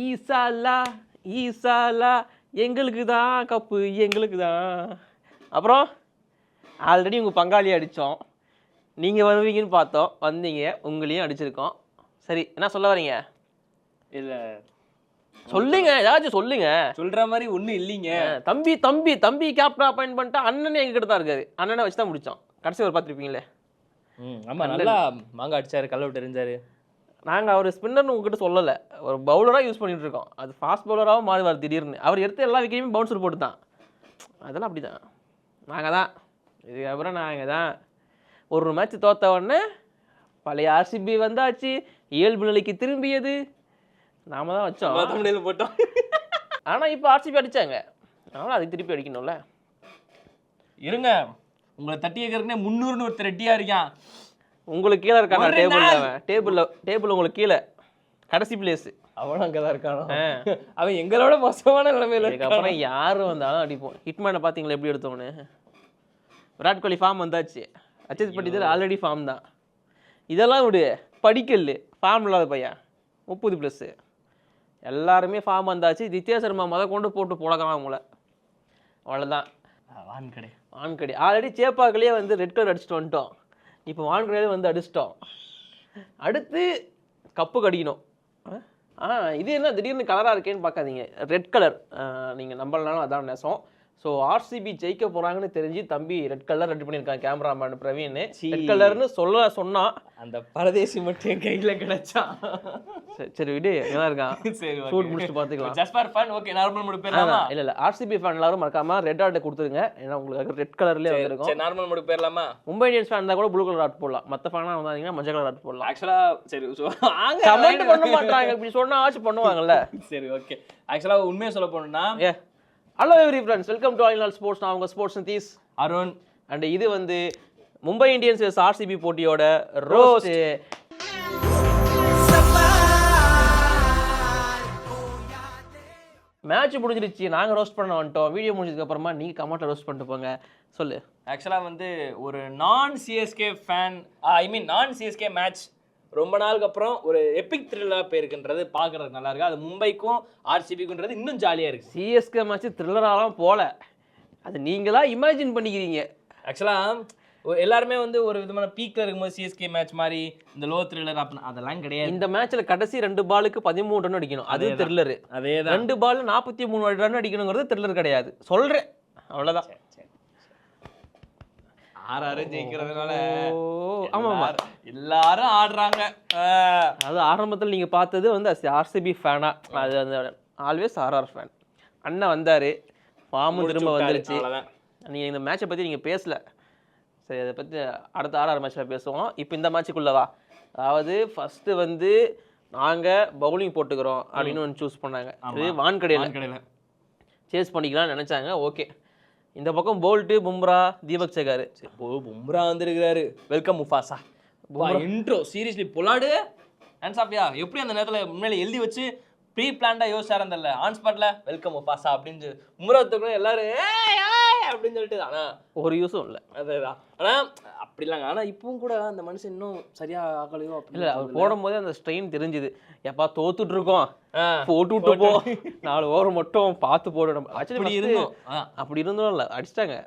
ஈசாலா ஈசாலா எங்களுக்கு தான் கப்பு எங்களுக்கு தான். அப்புறம் ஆல்ரெடி உங்கள் பங்காளி அடித்தோம், நீங்கள் வருவீங்கன்னு பார்த்தோம், வந்தீங்க, உங்களையும் அடிச்சிருக்கோம். சரி, என்ன சொல்ல வரீங்க? இல்லை சொல்லுங்க, ஏதாச்சும் சொல்லுங்க. சொல்ற மாதிரி ஒன்றும் இல்லைங்க. தம்பி தம்பி தம்பி கேப்டன் அப்பாயின்ட் பண்ணிட்டா, அண்ணனே எங்ககிட்ட தான் இருக்காரு. அண்ணனை வச்சு தான் முடித்தோம். கடைசி ஒரு பார்த்துருப்பீங்களே. ஆமாம், நல்லா மாங்காய் அடிச்சாரு, கல்ல விட்டு எரிஞ்சாரு. நாங்கள் அவர் ஸ்பின்னர்னு உங்ககிட்ட சொல்லலை, ஒரு பவுலராக யூஸ் பண்ணிட்டு இருக்கோம். அது ஃபாஸ்ட் பவுலராகவும் மாறுவார் திடீர்னு. அவர் எடுத்து எல்லா விக்கெட்டையுமே பவுன்சர் போட்டு தான். அதெல்லாம் அப்படி தான். நாங்கள் தான் இதுக்கப்புறம் நாங்கள் தான். ஒரு மேட்ச் தோத்த உடனே பழைய ஆர்சிபி வந்தாச்சு, இயல்பு நிலைக்கு திரும்பியது. நாம தான் வச்சோம், போட்டோம். ஆனால் இப்போ ஆர்சிபி அடித்தாங்க, அதனால் அதுக்கு திருப்பி அடிக்கணும்ல. இருங்க, உங்களை தட்டி வைக்கிறதுனே 300ன்னு ஒருத்தர் ரெட்டியா இருக்கான். உங்களுக்கு கீழே இருக்கானா டேபிளில் உங்களுக்கு கீழே கடைசி பிளேஸு. அவனும் அங்கே தான் இருக்கானோ. அவன் எங்களோட மோசமான நிலைமையில. அதுக்கப்புறம் யார் வந்தாலும் அடிப்போம். ஹிட்மேனை பார்த்தீங்களா எப்படி எடுத்தோன்னு? விராட் கோலி ஃபார்ம் வந்தாச்சு, அச்சத் பட்டிதர் ஆல்ரெடி ஃபார்ம் தான். இதெல்லாம் விடு, படிக்கல் ஃபார்ம் இல்லாத பையன் 30+. எல்லாருமே ஃபார்ம் வந்தாச்சு. நித்யா சர்மா கொண்டு போட்டு போடக்கலாம் அவங்கள, அவ்வளோதான். வான்கடை ஆல்ரெடி சேப்பாக்கிலேயே வந்து ரெட் கலர் அடிச்சுட்டு வந்துட்டோம். இப்போ வான்கடையிலே வந்து அடிச்சிட்டோம். அடுத்து கப்புக்கு அடிக்கணும். இது என்ன திடீர்னு கலராக இருக்கேன்னு பார்க்காதீங்க, ரெட் கலர். நீங்கள் நம்பலனாலும் அதான் நெசம். ஸோ ஆர்சிபி ஜெயிக்க போகிறாங்கன்னு தெரிஞ்சு தம்பி ரெட் கலர் ரெடி பண்ணியிருக்காங்க கேமராமேன் பிரவீன். ரெட் கலர்னு சொன்னால் அந்த பரதேசி மட்டும் என் கையில் கிடைச்சா. சரி விடு, என்ன இருக்கான், சரி ஷூட் முடிச்சுட்டு பார்த்துக்கலாம். Just for fun. Okay, normal mode போயிடலாமா? இல்லை ஆர்சிபி ஃபேன் எல்லாரும் மறக்காம ரெட் ஆர்ட் கொடுத்துருங்க, ஏன்னா உங்களுக்கு ரெட் கலர்லேயே வந்துருக்கும். சரி, நார்மல் மோட் போயிடலாமா? மும்பை இந்தியன்ஸ் ஃபேன் இருந்தால் கூட ப்ளூ கலர் ஆர்ட் போடலாம், மற்ற ஃபேனாக வந்தாங்கன்னா மஞ்சள் கலர் ஆர்ட் போடலாம். ஆக்சுவலாக சரி, கமெண்ட் பண்ண மாட்டாங்க, இப்படி சொன்னால் ஆச்சு பண்ணுவாங்கல்ல. சரி ஓகே. ஆக்சுவலாக உண்மையை சொல்ல போனோம்னா, hello every friends, welcome to all sports. நான் உங்கள் ஸ்போர்ட்ஸ் தீஸ் அருண். அண்ட் இது வந்து மும்பை இந்தியன்ஸ் vs ஆர்சிபி போட்டியோட ரோஸ்ட். மேட்ச் முடிஞ்சிருச்சு, நாங்கள் ரோஸ்ட் பண்ண வந்துட்டோம். வீடியோ முடிஞ்சதுக்கு அப்புறமா நீங்கள் கமெண்ட்டில் ரோஸ்ட் பண்ணிட்டு போங்க. சொல்லு. ஆக்சுவலாக வந்து ஒரு நான் சிஎஸ்கே ஃபேன், நான் சிஎஸ்கே மேட்ச் ரொம்ப நாளுக்கு அப்புறம் ஒரு எபிக் த்ரில்லராக போயிருக்குன்றது பார்க்குறது நல்லா இருக்கு. அது மும்பைக்கும் ஆர்சிபிக்குன்றது இன்னும் ஜாலியாக இருக்குது. சிஎஸ்கே மேட்ச் த்ரில்லராலாம் போல, அது நீங்களா இமேஜின் பண்ணிக்கிறீங்க. ஆக்சுவலாக எல்லாருமே வந்து ஒரு விதமான பீக்கில் இருக்கும்போது சிஎஸ்கே மேட்ச் மாதிரி இந்த லோ த்ரில்லர் அப்படின்னு அதெல்லாம் கிடையாது. இந்த மேட்ச்சில் கடைசி 2 பாலுக்கு 13 ரன் அடிக்கணும், அது த்ரில்லரு. அதே தான், 2 பால் 43 ரன் அடிக்கணுங்கிறது த்ரில்லர் கிடையாது, சொல்கிறேன், அவ்வளோதான். ஆறு ஜெயிக்கிறதுனால ஆமாம் எல்லாரும் ஆடுறாங்க. அது ஆரம்பத்தில் நீங்கள் பார்த்தது வந்து ஆர்சிபி ஃபேனா, அது அந்த ஆல்வேஸ் ஆர்ஆர் ஃபேன். அண்ணன் வந்தார், ஃபார்மும் திரும்ப வந்துருச்சு. நீங்கள் இந்த மேட்சை பற்றி நீங்கள் பேசலை, சரி அதை பற்றி அடுத்த ஆர்ஆர் மேட்ச்சில் பேசுவோம். இப்போ இந்த மேட்சுக்குள்ளவா, அதாவது ஃபஸ்ட்டு வந்து நாங்கள் பவுலிங் போட்டுக்கிறோம் அப்படின்னு ஒன்று சூஸ் பண்ணாங்க. இது வான்கடையில் சேஸ் பண்ணிக்கலாம்னு நினச்சாங்க. ஓகே, இந்த பக்கம் போல்ட்டு, பும்ரா, தீபக் சகார். பும்ரா வந்துருக்கிறாரு. Welcome Mufasa. Intro seriously Pollard hands off. எப்படி அந்த நேரத்தில் முன்னாடி எழுதி வச்சு ப்ரீ பிளான்டாக யோசிச்சாரு அந்த ஆன் ஸ்பாட்டில் வெல்கம் முஃபாசா அப்படின்னு மும்ராத்துக்கு எல்லாரும் அப்படின்னு சொல்லிட்டு. ஆனால் ஒரு யூஸும் இல்லை, அதுதான். ஆனால் அப்படிலாங்க. ஆனால் இப்பவும் கூட அந்த மனுஷன் இன்னும் சரியாக ஆகலையோ அப்படி இல்லை. அவர் போடும்போதே அந்த ஸ்ட்ரெயின் தெரிஞ்சுது. எப்பா தோத்துட்டு இருக்கோம், போட்டு விட்டு போ, 4 ஓவர் மட்டும் பார்த்து போடணும். அப்படி இருந்தோம் இல்லை, அடிச்சிட்டாங்க.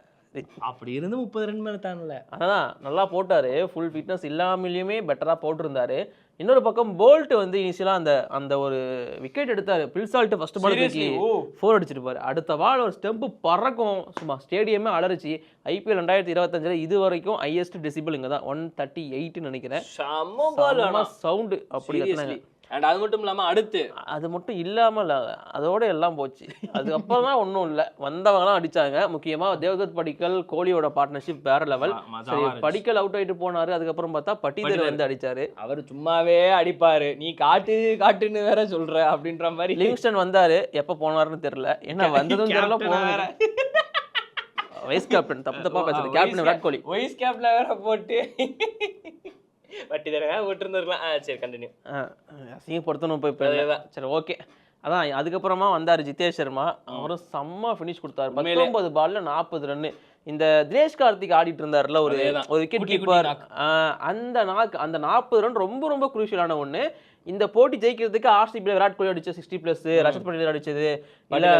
அப்படி இருந்து 30 ரன் மேலே தானல. அதான் நல்லா போட்டார், ஃபுல் ஃபிட்னஸ் இல்லாமலேயுமே பெட்டராக போட்டிருந்தாரு. இன்னொரு பக்கம் போல்ட் வந்து இனிஷியலாக அந்த ஒரு விக்கெட் எடுத்தார். பில்சால்ட்டு ஃபர்ஸ்ட் பால் 4 அடிச்சிருப்பாரு. அடுத்த பால் ஒரு ஸ்டெம்பு பறக்கும், சும்மா ஸ்டேடியமே அலறிச்சு. IPL 2025 இது வரைக்கும் ஹையஸ்ட் டெசிபிள் இங்கே தான் 138 நினைக்கிறேன். சவுண்டு அப்படி. அண்ட் அது மட்டும் இல்லாமல் அது மட்டும் இல்லாமல் அதோட எல்லாம் போச்சு. அதுக்கப்புறம் தான் ஒன்றும் இல்லை, வந்தவங்கலாம் அடித்தாங்க. முக்கியமாக தேவதத் படிக்கல் கோலியோட பார்ட்னர்ஷிப் வேற லெவல். சரி, படிக்கல் அவுட் ஆகிட்டு போனார். அதுக்கப்புறம் பார்த்தா பட்டிதர் வந்து அடித்தார். அவர் சும்மாவே அடிப்பார், நீ காட்டுன்னு வேற சொல்கிற அப்படின்ற மாதிரி. லிவிங்ஸ்டன் வந்தார், எப்போ போனாருன்னு தெரில, ஏன்னா வந்ததும் தெரியல போனார். வைஸ் கேப்டன் தப்பா பேசுறது, captain Virat Kohli vice captain வேற போட்டு வட்டி தரங்க விட்டுருந்துருக்கலாம். சரி, கண்டினியூ. அசிங்கப்படுத்தணும் போய். சரி ஓகே. அதான் அதுக்கப்புறமா வந்தார் ஜிதேஷ் சர்மா. அவரும் செம்ம ஃபினிஷ் கொடுத்தாரு. 19 பால்ல 40 ரன்னு. இந்த தினேஷ் கார்த்திக் ஆடிட்டு இருந்தார்ல, ஒரு விக்கெட் கீப்பர், அந்த 40 ரன் ரொம்ப ரொம்ப குரூஷியலான ஒன்று. இந்த போட்டி ஜெயிக்கிறதுக்கு ஆர்சிபியில் விராட் கோலி அடிச்ச 60+, ரஜத் பட்டிதார் அடிச்சது, இல்லை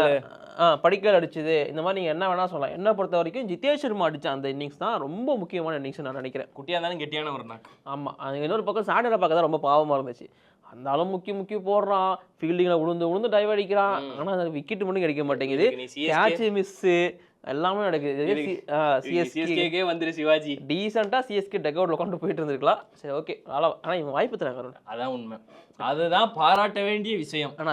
படிக்கல் அடிச்சது, இந்த மாதிரி நீங்கள் என்ன வேணா சொல்லலாம். என்ன பொறுத்த வரைக்கும் ஜிதேஷ் சர்மா அடிச்ச அந்த இன்னிங்ஸ் தான் ரொம்ப முக்கியமான இன்னிங்ஸ் நான் நினைக்கிறேன். குட்டியாக இருந்தாலும் கெட்டியான ஒரு நாக்கு. ஆமாம், அது இன்னொரு பக்கம் சாண்டரை பார்க்க தான் ரொம்ப பாவமாக இருந்துச்சு. அந்த அளவு முக்கிய போடுறான், ஃபீல்டிங்கில் விழுந்து டைவ் அடிக்கிறான், ஆனால் அந்த விக்கெட் மட்டும் கிடைக்க மாட்டேங்குது, கேட்ச் மிஸ்ஸு எல்லாமே நடக்குது. சிஎஸ்கே வந்துரு சிவாஜி டீசெண்டாக சிஎஸ்கே டக் அவுட்ல கொண்டு போயிட்டு இருந்திருக்கலாம். சரி ஓகே, ஆனால் இவங்க வாய்ப்பு தராங்க. அதான் உண்மை, அதுதான் பாராட்ட வேண்டிய விஷயம். ஆனால்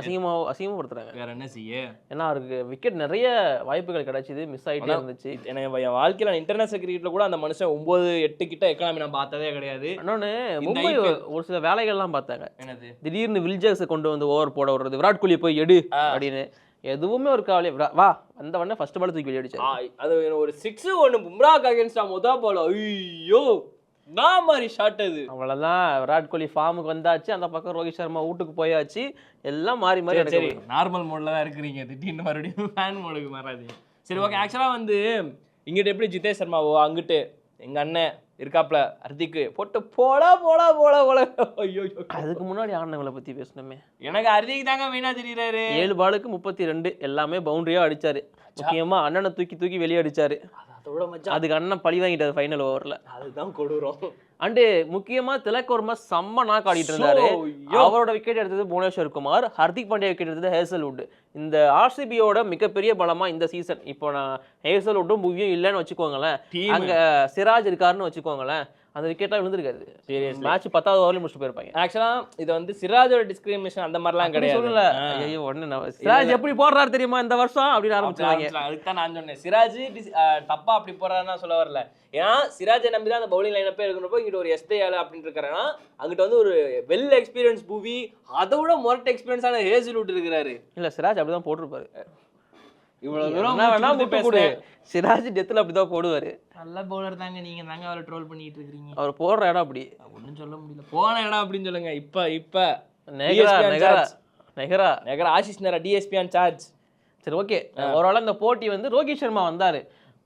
அசிங்கப்படுத்துறாங்க. வேற என்ன செய்ய, ஏன்னா அவருக்கு விக்கெட் நிறைய வாய்ப்புகள் கிடைச்சிது, மிஸ் ஆகிட்டே இருந்துச்சு. எனக்கு என் வாழ்க்கையில் நான் இன்டர்நேஷனல் கிரிக்கெட்டில் கூட அந்த மனுஷன் 9-8 கிட்ட எக்கனாமி நான் பார்த்ததே கிடையாது. இன்னொன்று மும்பை ஒரு சில வேலைகள்லாம் பார்த்தாங்க. என்னது, திடீர்னு வில்ஜர்ஸை கொண்டு வந்து ஓவர் போட விடுறது, விராட் கோலி போய் எடு அப்படின்னு எதுவுமே ஒரு கவலை. வா வந்த உடனே ஃபர்ஸ்ட் பால் தூக்கி வெளியடிச்சு. அது ஒரு 6 1 பும்ராக்கு அகைன்ஸ்டா மொத பால். ஐயோ நான் மாதிரி ஷாட் அது. அவ்வளோதான், விராட் கோலி ஃபார்முக்கு வந்தாச்சு, அந்த பக்கம் ரோஹித் சர்மா வீட்டுக்கு போயாச்சு, எல்லாம் மாறி மாறி. சரி நார்மல் மோட்ல தான் இருக்கிறீங்க, திடீர்னு மறுபடியும் ஃபேன் மோடுக்கு மாறாது. சரி ஓகே, ஆக்சுவலாக வந்து இங்கிட்ட எப்படி ஜிதேஷ் சர்மாவோ அங்கிட்டு எங்கள் அண்ணன் இருக்காப்ல ஹர்திக்கு போட்டு போல ஐயோ. அதுக்கு முன்னாடி ஆடினவங்களை பற்றி பேசணுமே. எனக்கு ஹர்திக் தாங்க மெயினாக தெரியுறாரு. 7 பாலுக்கு 32 எல்லாமே பவுண்டரியாக அடிச்சாரு. முக்கியமாக அண்ணனை தூக்கி வெளியே அடிச்சாரு. அதுக்கு அண்ணன் பழி வாங்கிட்டாரு ஃபைனல் ஓவரில். அதுதான் கொடூரம். அண்டு முக்கியமா திலக் வர்மா செம்ம நாக் ஆடிட்டு இருந்தாரு. அவரோட விக்கெட் எடுத்தது புவனேஸ்வர் குமார், ஹர்திக் பாண்டியா விக்கெட் எடுத்தது ஹேசல்வுட். இந்த ஆர்சிபியோட மிகப்பெரிய பலமா இந்த சீசன். இப்போ நான் ஹேசல்வுட்டும் புவியும் இல்லைன்னு வச்சுக்கோங்களேன், அங்க சிராஜ் இருக்காருன்னு வச்சுக்கோங்களேன், அந்த விக்கெட்லாம் விழுந்திருக்காது. சீரியஸ் மேட்ச் 10வது ஓவர்ல முடிச்சுட்டு போயிருப்பாங்க. ஆக்சுவலா இது வந்து சிராஜோட டிஸ்கிரிமினேஷன் அந்த மாதிரிலாம் கிடையாது. சொல்லல, ஐயோ ஒண்ணு சிராஜ் எப்படி போடுறாரு தெரியுமா இந்த வருஷம் அப்படின்னு ஆரம்பிச்சாங்க. அதுக்கு தான் நான் சொன்னேன், சிராஜ் தப்பா அப்படி போடுறாருன்னா சொல்ல வரல. ஏன்னா சிராஜை நம்பி தான் அந்த பவுலிங் லைனப்பே இருக்கிறப்போ இங்கிட்ட ஒரு எஸ்தேயால அப்படின்னு இருக்கிறேன்னா, அங்கிட்ட வந்து ஒரு வெல் எக்ஸ்பீரியன்ஸ் பூவி, அதோட மொரட்ட எக்ஸ்பீரியன்ஸான ஹேசல்வுட் இருக்கிறாரு. இல்ல சிராஜ் அப்படிதான் போட்டிருப்பாரு. இவ்வளவு தூரம் சிராஜ் டெத்ல அப்படிதான் போடுவாரு. நல்ல பவுலர் தாங்க, நீங்க தாங்க அவரை ட்ரோல் பண்ணிட்டு இருக்கீங்க. அவர் போடுற இடம் அப்படி ஒன்றும் சொல்ல முடியல. போன இடம் அப்படின்னு சொல்லுங்க. இப்ப நெகரா ஆஷிஷ் நேரா டிஎஸ்பி ஆன் சார்ஜ். சரி ஓகே, ஓவரால் இந்த போட்டி வந்து ரோஹித் சர்மா வந்தாரு,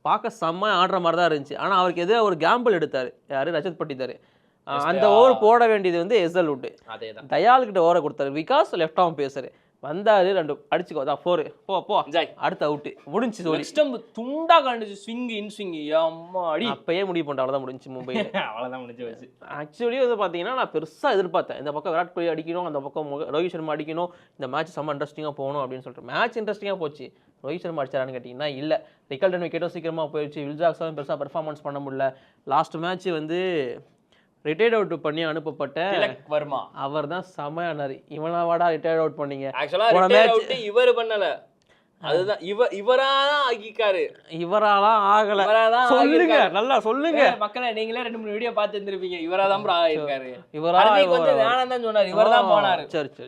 பார்க்க செம்ம ஆடுற மாதிரி தான் இருந்துச்சு. ஆனால் அவருக்கு எதிராக ஒரு கேம்பிள் எடுத்தாரு, யாரு ரஜத் பட்டிதார். அந்த ஓவர் போட வேண்டியது வந்து ஹேசல்வுட். தயால் கிட்ட ஓவரை கொடுத்தாரு, விகாஸ் லெஃப்ட் ஆர்ம் பேசரு வந்தாரு, 2 அடிச்சுக்கோ, அதான் 4 போ அடுத்த அவுட் முடிஞ்சு. சொல்லி ஸ்டம்ப் துண்டா காண்டுச்சு, ஸ்விங் இன் ஸ்விங். அம்மாடி, அப்பயே முடிவு பண்ணிட்டு அவ்வளோதான் முடிஞ்சு மும்பை. அவ்வளோதான் முடிஞ்சு வச்சு. ஆக்சுவலி வந்து பார்த்தீங்கன்னா நான் பெருசாக எதிர்பார்த்தேன், இந்த பக்கம் விராட் கோலி அடிக்கணும், அந்த பக்கம் ரோஹித் சர்மா அடிக்கணும், இந்த மேட்ச் செம்ம இன்ட்ரெஸ்டிங்காக போகணும் அப்படின்னு சொல்லிட்டு. மேட்ச் இன்ட்ரெஸ்டிங்காக போச்சு. ரோஹித் சர்மா அடிச்சாரான்னு கேட்டிங்கன்னா இல்லை, ரிக்கல்டன் விக்கெட்டும் சீக்கிரமாக போயிடுச்சு, வில்ஜாக்ஸும் பெருசாக பெர்ஃபார்மன்ஸ் பண்ண முடியல. லாஸ்ட் மேட்ச் வந்து ரிட்டையர்ட் அவுட் பண்ணி அனுப்பப்பட்ட திலக் வர்மா அவர் தான் செமையானாரு. இவனாவாடா ரிட்டையர்ட் அவுட் பண்ணீங்க? ஆக்சுவலா இவர் பண்ணல, அதுதான் இவராதான் ஆகிக்காரு. இவராலாம் ஆகல, சொல்லுங்க நல்லா சொல்லுங்க மக்களே. நீங்களே 2-3 வீடியோ பார்த்து இருந்திருப்பீங்க. இவராதான் ஆகிருக்காரு. இவரா வந்து வேணாம் தான் சொன்னாரு, இவர்தான் போனாரு. சரி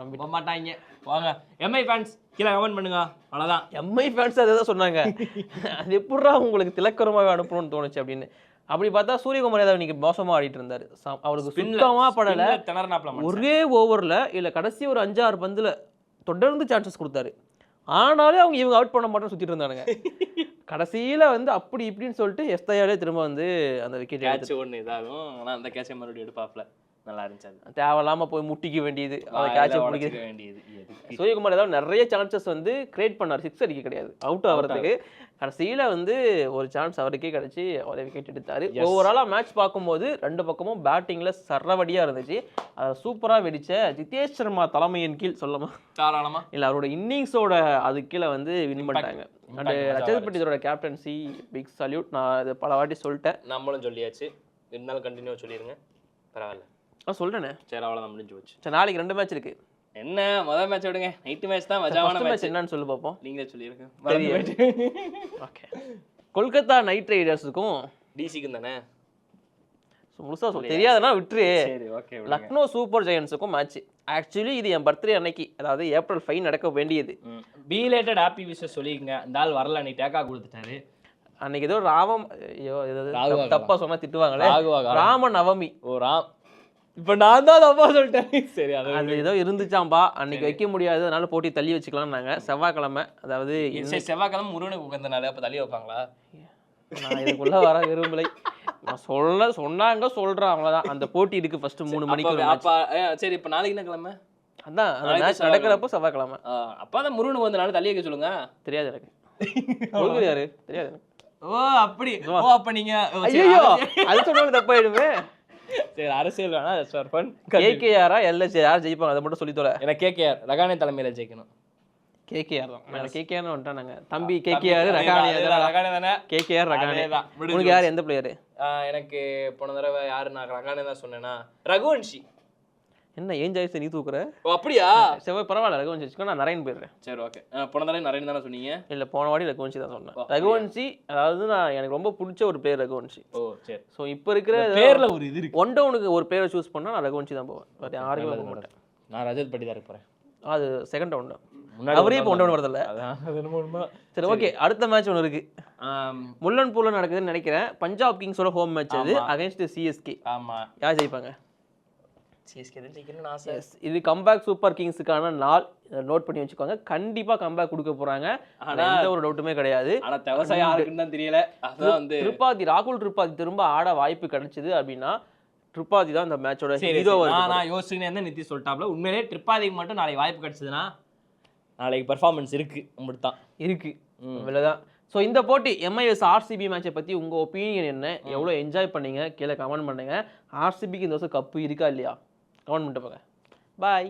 நம்ப மாட்டாங்க. வாங்க எம்ஐ ஃபேன்ஸ் கீழே கமெண்ட் பண்ணுங்க. அவ்வளவுதான், எம்ஐ ஃபேன்ஸ் அதை சொன்னாங்க. அது எப்படா உங்களுக்கு திலக் வர்மாவை அனுப்பணும்னு தோணுச்சு அப்படின்னு. அப்படி பார்த்தா சூரியகுமார் யாதவ் இன்னைக்கு மோசமா ஆடிட்டு இருந்தாரு. அவருக்கு சுத்தமா படல. ஒரே ஓவர்ல இல்ல கடைசி ஒரு 5-6 பந்துல தொடர்ந்து சான்சஸ் கொடுத்தாரு. ஆனாலும் இவங்க அவுட் பண்ண மாட்டோம் சுத்திட்டு இருந்தானுங்க. கடைசியில வந்து அப்படி இப்படின்னு சொல்லிட்டு எஸ்தயாலே திரும்ப வந்து அந்த விக்கெட் கேட்ச் ஒன்று இதாகும். ஆனால் அந்த கேட்சை மறுபடியும் எடுப்பாப்ல, நல்லா இருந்துச்சு. தேவையில்லாம போய் முட்டிக்க வேண்டியது, அதை கேட்ச பிடிக்க வேண்டியது. சூரியகுமார் ஏதாவது நிறைய சான்சஸ் வந்து கிரியேட் பண்ணார், 6 அடிக்க கிடையாது, அவுட் ஆகிறதுக்கு. கடைசியில வந்து ஒரு சான்ஸ் அவருக்கே கிடைச்சி அவரை விக்கெட் எடுத்தாரு. ஓவராலா மேட்ச் பார்க்கும்போது 2 பக்கமும் பேட்டிங்ல சரவடியா இருந்துச்சு. அதை சூப்பரா வெடிச்ச ஜிதேஷ் சர்மா தலைமையின் கீழ் சொல்லமா தாராளமா இல்ல அவரோட இன்னிங்ஸோட அது கீழே வந்து வின் பண்ணிட்டாங்க. அண்ட் ரஜத் பட்டிதாரோட கேப்டன்சி பிக் சல்யூட். நான் இது பல வாட்டி சொல்லிட்டேன், நம்மளும் சொல்லியாச்சு, இருந்தாலும் கண்டினியூ சொல்லிடுங்க. பரவாயில்ல சொல்றேனே. சரி அவ்வளோதான், முடிஞ்சு போச்சு. சரி நாளைக்கு 2 மேட்ச் இருக்கு. என்ன முதல் மேட்ச் விடுங்க, நைட் மேட்ச் தான் மஜாவான மேட்ச். என்னன்னு சொல்லி பார்ப்போம். நீங்களே சொல்லிருங்க. ஓகே, கொல்கத்தா நைட் ரைடர்ஸுக்கும் டிசிக்கும் தானே முழுசா தெரியாதுன்னா விட்டுரு. சரி ஓகே. லக்னோ சூப்பர் ஜெயன்ஸுக்கும் மேட்ச். ஆக்சுவலி இது என் பர்த்டே அன்னைக்கு, அதாவது April 5 நடக்க வேண்டியது. பீலேட்டட் ஹாப்பி விஷஸ் சொல்லிக்கங்க. இந்த ஆள் வரல, நீ டேக்கா கொடுத்துட்டாரு அன்னைக்கு. ஏதோ ராமம், தப்பா சொன்னா திட்டுவாங்களே, ராம நவமி. ஓ ராம், இப்ப நான் தான் தப்பா சொல்லிட்டேன். சரி, அது ஏதோ இருந்துச்சாம்பா, அன்னைக்கு வைக்க முடியாது, அதனால போட்டி தள்ளி வச்சுக்கலாம்னாங்க. செவ்வாய்க்கிழமை, அதாவது செவ்வாய்க்கிழமை முருகனுக்கு உகந்த நாள், அப்ப தள்ளி வைப்பாங்களா? நான் இதுக்குள்ள வர விரும்பலை. நான் சொன்னாங்க சொல்றேன் அவ்வளவுதான். அந்த போட்டி இருக்கு ஃபர்ஸ்ட் 3 மணிக்கு ஒரு match. சரி இப்ப நாளைக்கு என்ன கிழமை? அதான் அந்த மேட்ச் நடக்கிறப்போ செவ்வாய்க்கிழமை. அப்பாதான் முருகனுக்கு வந்து நாள் தள்ளி வைக்க சொல்லுங்க. தெரியாது எனக்கு. முருகன் யாரு தெரியாது எனக்கு. ஓ அப்படி. அப்ப நீங்க ஐயோ அது சொன்னாலும் தப்பாயிடுமே. சரி அரசியல் வேணா ஃபார் ஃபன். கேகேஆரா எல்எஸ்ஏ யார் ஜெயிப்பாங்க அதை மட்டும் சொல்லி தொலை. எனக்கு கேகேஆர் ரகானே தலைமையில ஜெயிக்கணும். கேகேஆர் தான். நான் கேகேஆர்னு வந்துட்டாங்க. தம்பி கேகேஆர் ரகானே தானே. கேகேஆர் ரகானே தான். உங்களுக்கு யார் எந்த பிளேயர்? எனக்கு போன தடவை யாரு நான் ரகானே தான் சொன்னேனா ரகுவன்ஷி. என்ன ஏன் ஜாய்ஸ் நீ தூக்குற? ஓ அப்படியா? சரி பரவாயில்ல ரகுவன்ஷி வச்சுக்கோ, நான் நரேன் போயிடுறேன். சரி ஓகே. போன தடவை நரேன் தானே சொன்னீங்க? இல்லை போன வாடி ரகுவன்ஷி தான் சொன்னேன். ரகுவன்ஷி அதாவது நான் எனக்கு ரொம்ப பிடிச்ச ஒரு பிளேயர் ரகுவன்ஷி. ஓ சரி. ஸோ இப்போ இருக்கிற பேர்ல ஒரு இது இருக்கு. ஒன் டவுனுக்கு ஒரு பிளேயரை சூஸ் பண்ணால் நான் ரகுவன்ஷி தான் போவேன். வேறு யாருமே போக மாட்டேன். நான் ரஜத் பட்டிதார் போகிறேன். அது செகண்ட் ரவுண்ட் தான். அவரே இப்போ ஒன் டவுன் வரதில்ல. சரி ஓகே. அடுத்த மேட்ச் ஒன்று இருக்கு. முல்லன் பூல நடக்குதுன்னு நினைக்கிறேன். பஞ்சாப் கிங்ஸோட ஹோம் மேட்ச் அது அகைன்ஸ்ட் சிஎஸ்கே. ஆமாம். யார் ஜெயிப்பாங்க? சிஎஸ்கே தான் ஜெயிக்கணும்னு ஆசை. இது கம்பேக் சூப்பர் கிங்ஸுக்கான நாள். நோட் பண்ணி வச்சுக்கோங்க. கண்டிப்பா கம்பேக் கொடுக்க போறாங்க. ஆனா எந்த ஒரு டவுட்டுமே கிடையாது. ஆனா தவசா யாருக்குன்னு தான் தெரியல. அதான் வந்து ராகுல் திரிபாதி திரும்ப ஆட வாய்ப்பு கிடைச்சது அப்படின்னா திரிபாதி தான் இந்த மேட்சோட ஹீரோ. நான் யோசிச்சுனே இருந்தேன். நித்தி சொல்லிட்டாப்ல உண்மையிலே திரிபாதிக்கு மட்டும் நாளைக்கு வாய்ப்பு கிடைச்சதுன்னா நாளைக்கு பெர்ஃபார்மன்ஸ் இருக்கு. அப்படித்தான் இருக்கு. இவ்வளவுதான். ஸோ இந்த போட்டி எம்ஐஎஸ் ஆர்சிபி மேட்சை பற்றி உங்கள் ஒப்பீனியன் என்ன? எவ்வளோ என்ஜாய் பண்ணீங்க? கீழே கமெண்ட் பண்ணுங்க. ஆர்சிபிக்கு இந்த வருஷம் கப்பு இருக்கா இல்லையா? கமெண்ட் பண்ணிட்டு போங்க. பாய்.